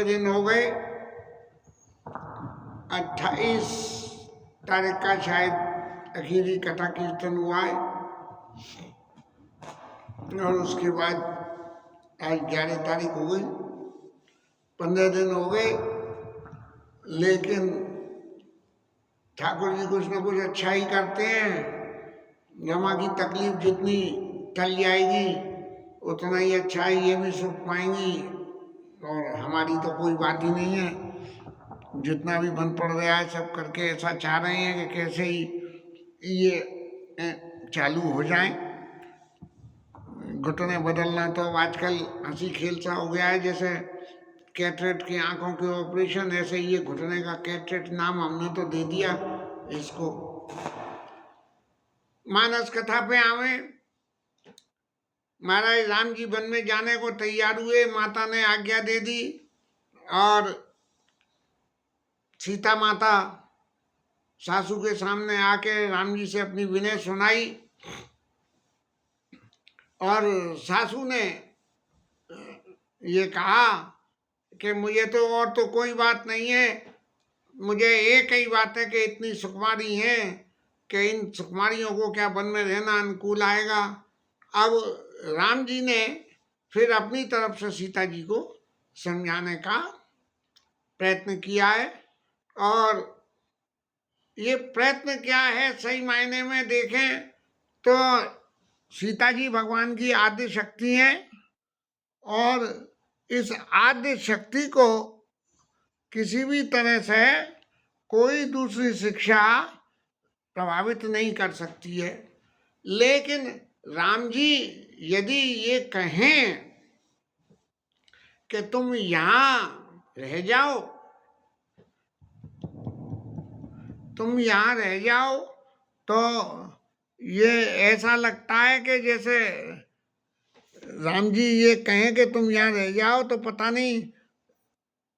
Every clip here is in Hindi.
दिन हो गए। 28 तारीख का शायद आखिरी कथा कीर्तन हुआ है और उसके बाद आज 11 तारीख हो गई। 15 दिन हो गए, लेकिन ठाकुर जी कुछ न कुछ अच्छा ही करते हैं। रमा की तकलीफ जितनी टल जाएगी उतना ही अच्छा है, ये भी सुख पाएंगी। और हमारी तो कोई बात ही नहीं है, जितना भी बन पड़ रहा है सब करके ऐसा चाह रहे हैं कि कैसे ही ये चालू हो जाए। घुटने बदलना तो आजकल हंसी खेल सा हो गया है, जैसे कैटरेक्ट की आंखों के ऑपरेशन, ऐसे ये घुटने का कैटरेक्ट नाम हमने तो दे दिया इसको। मानस कथा पे आवे। महाराज राम जी वन में जाने को तैयार हुए, माता ने आज्ञा दे दी और सीता माता सासू के सामने आके राम जी से अपनी विनय सुनाई। और सासू ने ये कहा कि मुझे तो और तो कोई बात नहीं है, मुझे एक ही बात है कि इतनी सुकुमारी हैं कि इन सुकुमारियों को क्या वन में रहना अनुकूल आएगा। अब राम जी ने फिर अपनी तरफ से सीता जी को समझाने का प्रयत्न किया है। और ये प्रयत्न क्या है, सही मायने में देखें तो सीता जी भगवान की आद्य शक्ति हैं और इस आद्य शक्ति को किसी भी तरह से कोई दूसरी शिक्षा प्रभावित नहीं कर सकती है। लेकिन राम जी यदि ये कहें कि तुम यहाँ रह जाओ, तुम यहाँ रह जाओ, तो ये ऐसा लगता है कि जैसे राम जी ये कहें कि तुम यहाँ रह जाओ तो पता नहीं,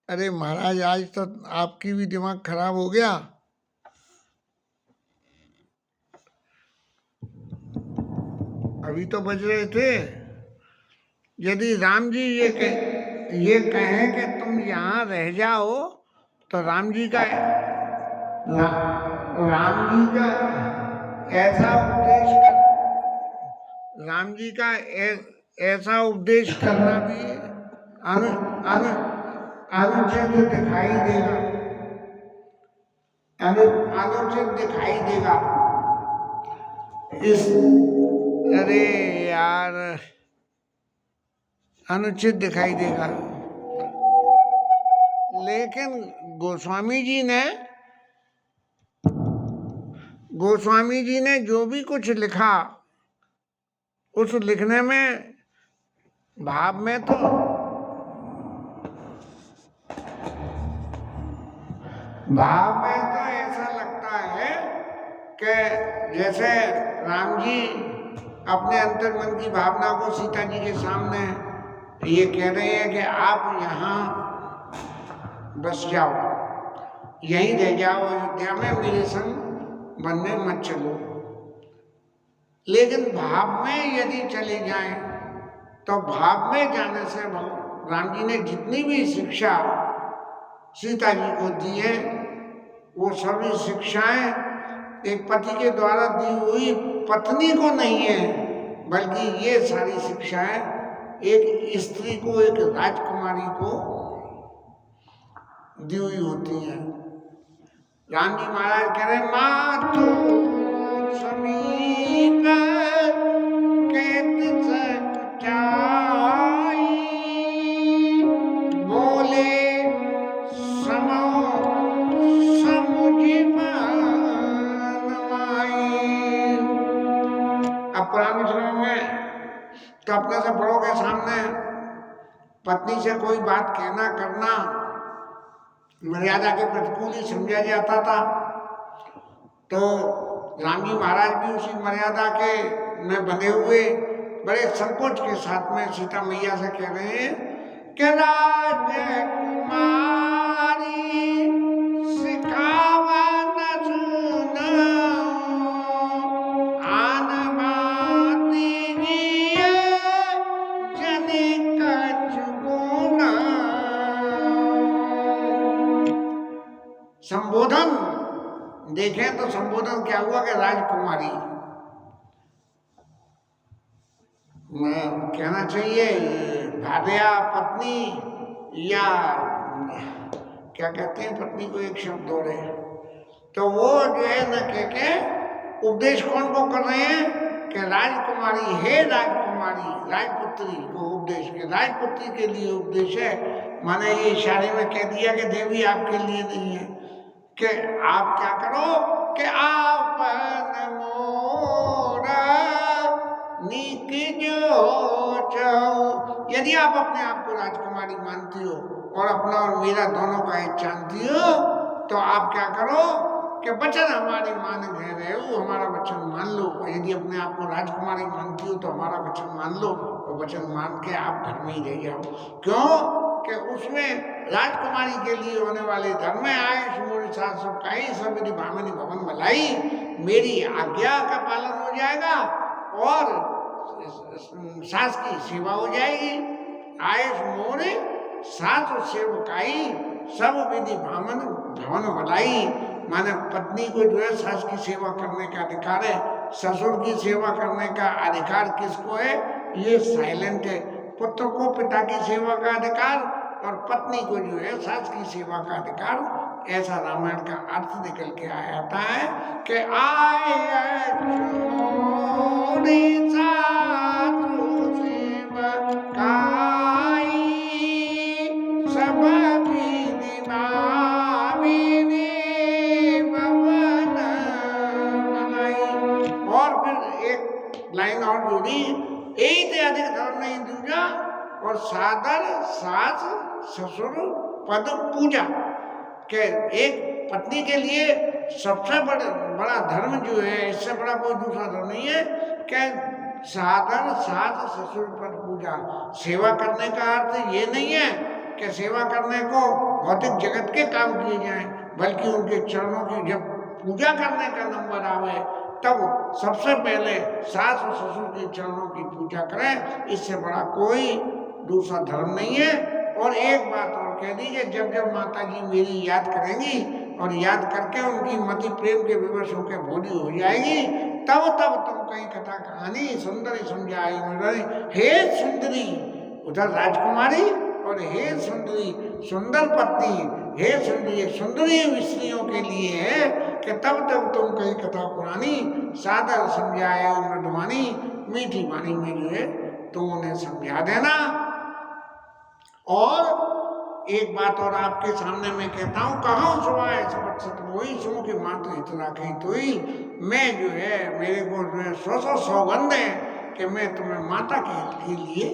अरे महाराज आज तो आपकी भी दिमाग खराब हो गया। अभी तो बज रहे थे। यदि राम जी ये कहें कि तुम यहाँ रह जाओ तो राम जी का ऐसा उपदेश करना भी अनुचित दिखाई देगा, अनुचित दिखाई देगा। अरे यार, अनुचित दिखाई देगा। लेकिन गोस्वामी जी ने जो भी कुछ लिखा, उस लिखने में भाव में तो ऐसा लगता है कि जैसे राम जी अपने अंतर्मन की भावना को सीता जी के सामने ये कह रहे हैं कि आप यहाँ बस जाओ, यहीं रह जाओ अयोध्या में, मेरे संग वन में मत चलो। लेकिन भाव में यदि चले जाएं तो भाव में जाने से राम जी ने जितनी भी शिक्षा सीता जी को दी है, वो सभी शिक्षाएं एक पति के द्वारा दी हुई पत्नी को नहीं है, बल्कि ये सारी शिक्षाएं एक स्त्री को, एक राजकुमारी को दी हुई होती हैं। राम जी महाराज कह रहे मातु समीप केत सचाई, बोले समो समुझ माई। अब पुराने समय में तो अपने से बड़ों के सामने पत्नी से कोई बात कहना करना मर्यादा के प्रतिकूल ही समझा जाता था। तो राम जी महाराज भी उसी मर्यादा के में बंधे हुए बड़े संकोच के साथ में सीता मैया से कह रहे हैं कि राजकुमारी सिखावा न सुनाओ, आन बाती जिए जने कछु गुना। संबोधन देखें तो संबोधन क्या हुआ कि राजकुमारी, कहना चाहिए भार्या, पत्नी, या क्या कहते हैं पत्नी को एक शब्द और है, तो वो जो है न कह के उपदेश कौन को कर रहे हैं कि राजकुमारी, हे राजकुमारी, राजपुत्री को उपदेश के, राजपुत्री के लिए उपदेश है। माने ये इशारे में कह दिया कि देवी आपके लिए नहीं है, कि आप क्या करो कि आप मोरा नीक जो चाहो, यदि आप अपने आप को राजकुमारी मानती हो और अपना और मेरा दोनों का एक जानती हो, तो आप क्या करो कि वचन हमारी मान गए रहे हो, हमारा वचन मान लो। यदि अपने आप को राजकुमारी मानती हो तो हमारा वचन मान लो, और वचन मान के आप घर में ही रह जाओ। क्यों कि उसमें राजकुमारी के लिए होने वाले धर्म में आए सुमोरी सास सबकाई सबरी भामिनी भवन भलाई, मेरी आज्ञा का पालन हो जाएगा और सास की सेवा हो जाएगी। आयुष मोरे सास सेवकाई सब विधि भामन भवन भलाई, माने पत्नी को जो है सास की सेवा करने का अधिकार है, ससुर की सेवा करने का अधिकार किसको है? ये साइलेंट है। पुत्र को पिता की सेवा का अधिकार और पत्नी को जो है सास की सेवा का अधिकार। ऐसा रामायण का अर्थ निकल के आता है कि और फिर एक लाइन और जोड़ी, एक अधिक धर्म नहीं दूजा और सादर सास ससुर पद पूजा, के एक पत्नी के लिए सबसे बड़ा धर्म जो है, इससे बड़ा कोई दूसरा धर्म नहीं है कि सादर सास ससुर पद पूजा। सेवा करने का अर्थ ये नहीं है कि सेवा करने को भौतिक जगत के काम किए जाएं, बल्कि उनके चरणों की जब पूजा करने का नंबर आवे तब सबसे पहले सास और ससुर के चरणों की पूजा करें। इससे बड़ा कोई दूसरा धर्म नहीं है। और एक बात और कह दीजिए, जब जब माता जी मेरी याद करेंगी और याद करके उनकी मति प्रेम के विवश होकर भोली हो जाएगी, तब तब तुम कहीं कथा कहानी सुंदरी समझाई मुझे। हे सुंदरी, उधर राजकुमारी और हे सुंदरी, सुंदर पत्नी, हे सुंदरी, सुंदरी स्त्रियों के लिए है कि तब तब तुम कहीं कथा पुरानी सादर समझाए मृदुवानी, मीठी वाणी में जो है तुम उन्हें समझा देना। और एक बात और आपके सामने मैं कहता हूँ, कहाँ सुवाए सबक सत वही सुनो की मात्र इतना कही तो ही, मैं जो है मेरे को जो है सौ सौगंध है कि मैं तुम्हें माता के लिए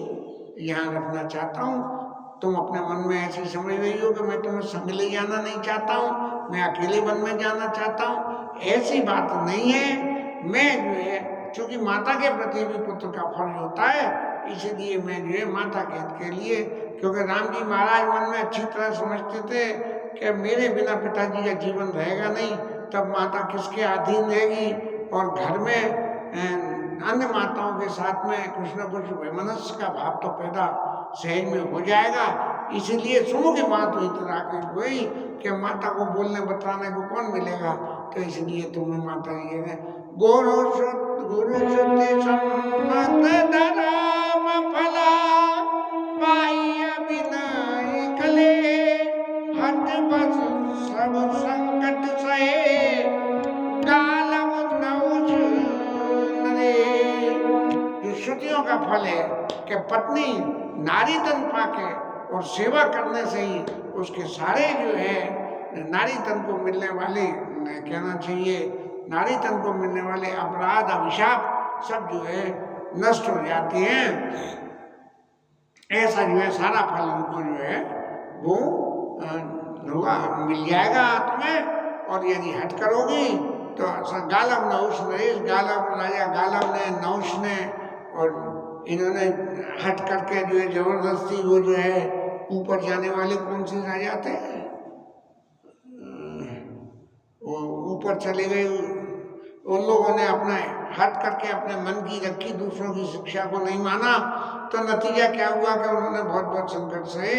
यहाँ रखना चाहता हूँ। तुम अपने मन में ऐसी समझ रही हो कि मैं तुम्हें संग ले जाना नहीं चाहता हूँ, मैं अकेले वन में जाना चाहता हूँ, ऐसी बात नहीं है। मैं जो है चूंकि माता के प्रति भी पुत्र का फर्ज होता है, इसलिए मैं जो है माता के लिए, क्योंकि राम जी महाराज मन में अच्छी तरह समझते थे कि मेरे बिना पिताजी का जीवन रहेगा नहीं, तब माता किसके अधीन रहेगी और घर में अन्य माताओं के साथ में कुछ न कुछ वैमनस्य का भाव तो पैदा सहज में हो जाएगा। इसलिए सुनो कि माँ तो इतना हुई कि माता को बोलने बताने को कौन मिलेगा, तो इसलिए तुम्हें माता ये है गुरु श्रुति सम्मत धर्म फला पाई अभिनय कले हट बस सब संकट सहे गालव नौच नरे। ये श्रुतियों का फल है कि पत्नी नारी तन पाके और सेवा करने से ही उसके सारे जो है नारी तन को मिलने वाले, कहना चाहिए नारी तन को मिलने वाले अपराध अभिशाप सब जो है नष्ट हो जाते हैं। ऐसा जो है सारा फल उनको जो है वो मिल जाएगा तुम्हें। और यदि हट करोगी तो गालव नहुष नरेश, गालव राजा गालव ने, नहुष ने और इन्होंने हट करके जो है जबरदस्ती वो जो है ऊपर जाने वाले कौन से राजा थे, वो ऊपर चले गए, उन लोगों ने अपना हट करके अपने मन की रखी, दूसरों की शिक्षा को नहीं माना, तो नतीजा क्या हुआ कि उन्होंने बहुत बहुत संकट सहे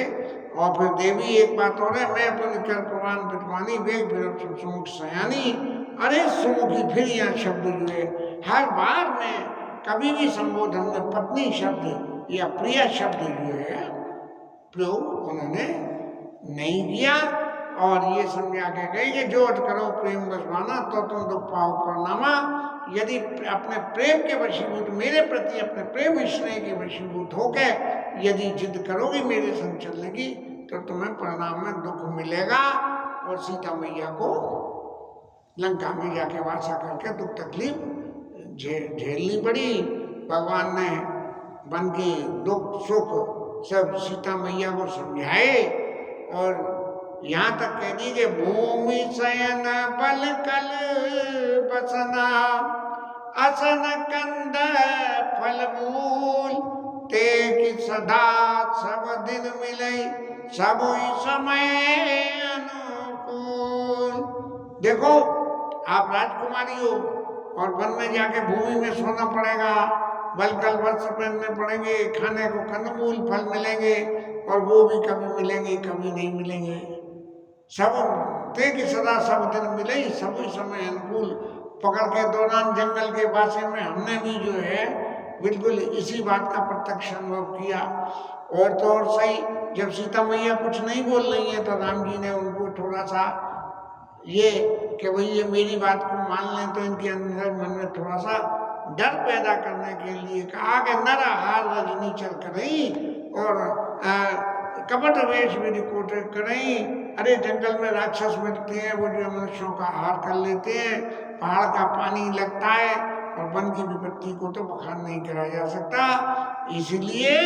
और फिर देवी एक बात और है, मैं अपने कर प्रमाण पिटवानी वेग फिर सुमुख सयानी। अरे सुमुखी फिर यहाँ शब्द जुए, हर बार में कभी भी संबोधन में पत्नी शब्द या प्रिय शब्द जो है प्रयोग उन्होंने नहीं किया। और ये समझा के गई कि जो अट करो प्रेम बसवाना तो तुम दुख पाओ परिणामा। यदि अपने प्रेम के वशीभूत, मेरे प्रति अपने प्रेम स्नेह के वशीभूत होकर यदि जिद करोगी मेरे संग चलने की तो तुम्हें परिणाम में दुख मिलेगा। और सीता मैया को लंका में जाके वासा करके दुख तकलीफ झेलनी पड़ी। भगवान ने बन के दुख सुख सब सीता मैया को समझाए। और यहाँ तक कह दी कि भूमि शयन बल कल बसना असन कंद फल मूल ते कि सदा सब दिन मिले सब समय अनुकूल। देखो आप राजकुमारी हो और वन में जाके भूमि में सोना पड़ेगा, बलकल वस्त्र पहनने पड़ेंगे, खाने को कंदमूल फल मिलेंगे और वो भी कभी मिलेंगे कभी नहीं मिलेंगे। सब ते कि सदा सब दिन मिले सब समय अनुकूल। पकड़ के दौरान जंगल के बासे में हमने भी जो है बिल्कुल इसी बात का प्रत्यक्ष अनुभव किया। और तो और सही, जब सीता मैया कुछ नहीं बोल रही है तो राम जी ने उनको थोड़ा सा ये कि भाई ये मेरी बात को मान लें, तो इनके अंदर मन में थोड़ा सा डर पैदा करने के लिए कहा कि नरहार रजनी चल करई और कपट वेश मेरी कोटे करई। अरे जंगल में राक्षस मिलते हैं, वो जो मनुष्यों का हार कर लेते हैं, पहाड़ का पानी लगता है और वन की विपत्ति को तो बखान नहीं करा जा सकता। इसलिए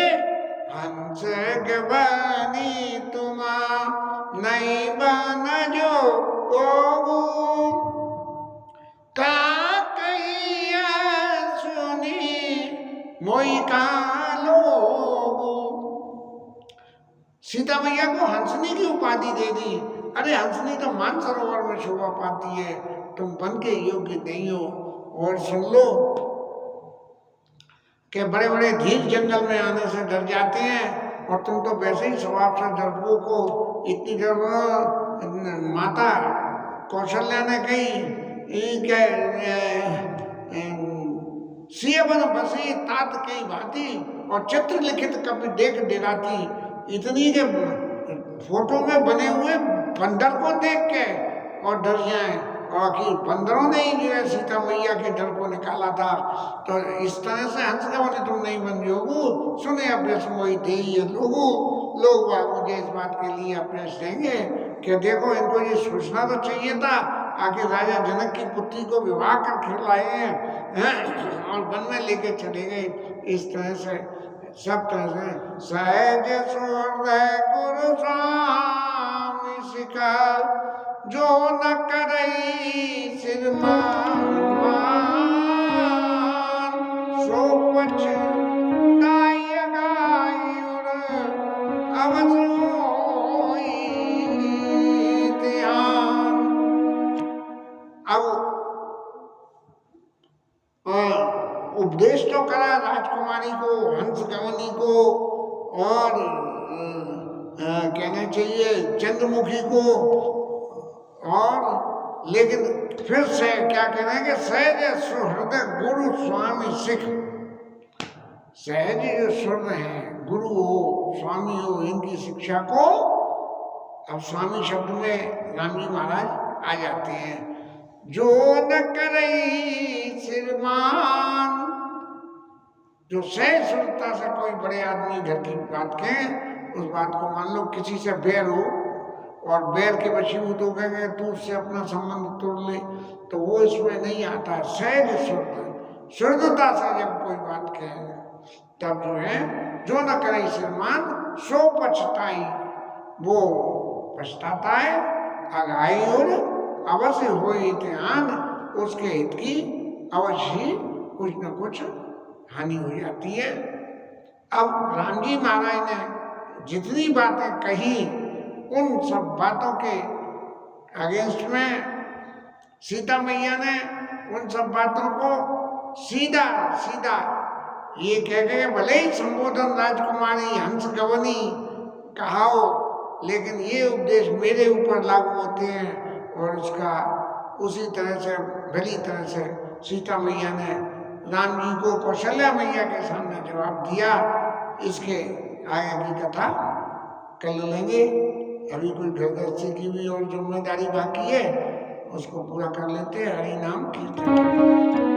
हंस गवानी तुमा नहीं बन जो का कहिया सुनी मोई का लोगो। सीता मैया को हंसनी की उपाधि दे दी। अरे हंसनी तो मानसरोवर में शोभा पाती है, तुम बन के योग्य नहीं हो। और सुन लो कि बड़े बड़े धीर जंगल में आने से डर जाते हैं और तुम तो वैसे ही स्वभाव से डरपोक हो। इतनी डर माता कौशल्या ने कही सिय बन बसी तात कई भांति और चित्र लिखित कभी देख डराती। इतनी के फोटो में बने हुए बंदर को देख के और डर जाए। और कि बंदरों ने ही जो है सीता मैया के डर को निकाला था। तो इस तरह से हंस गवानी तुम नहीं बन जोगू सुने अभ्यस मोई दे लोगू। लोग मुझे इस बात के लिए अभ्यस देंगे कि देखो इनको ये सोचना तो चाहिए था, आखिर राजा जनक की पुत्री को विवाह कर खिलाए हैं और वन में लेके चले गए। इस तरह से सब तरह से सहज सुहृदय गुरु स्वामी सिखा जो न करई सिर मान सो पछताई गायुर अवस होई ध्यान। अब उपदेश तो करा राजकुमारी को, हंस गवनी को और कहना चाहिए चंद्रमुखी को। और लेकिन फिर से क्या कहना है कि सहज सुहृदय गुरु स्वामी सिख। सहज जो सुहृद हैं, गुरु हो स्वामी हो, इनकी शिक्षा को अब स्वामी शब्द में राम जी महाराज आ जाते हैं। जो न करई सिरमान, जो सहज सुहृदता से कोई बड़े आदमी घर की बात कहें उस बात को मान लो। किसी से बैर हो और बैर के वशीभूत हो गए तू उससे अपना संबंध तोड़ ले तो वो इसमें नहीं आता। सहज शुद्धता से जब कोई बात कहे तब जो है जो न करे श्रीमान सो पछताई, वो पछताता है। आगाई और अवश्य हो ध्यान, उसके हित की अवश्य कुछ न कुछ हानि हो जाती है। अब राम जी महाराज ने जितनी बातें कही उन सब बातों के अगेंस्ट में सीता मैया ने उन सब बातों को सीधा सीधा ये कह के भले ही संबोधन राजकुमारी हंस गवनी कहा हो लेकिन ये उपदेश मेरे ऊपर लागू होते हैं। और उसका उसी तरह से भली तरह से सीता मैया ने राम जी को कौशल्या मैया के सामने जवाब दिया। इसके आगे की कथा कल लेंगे। अभी कोई गृहस्थी की भी और जिम्मेदारी बाकी है, उसको पूरा कर लेते हैं। हरि नाम कीर्तन।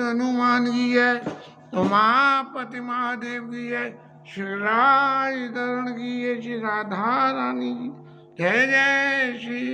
हनुमान की है, उमापति महादेव की है, श्री राज की है, श्री राधा रानी की जय जय श्री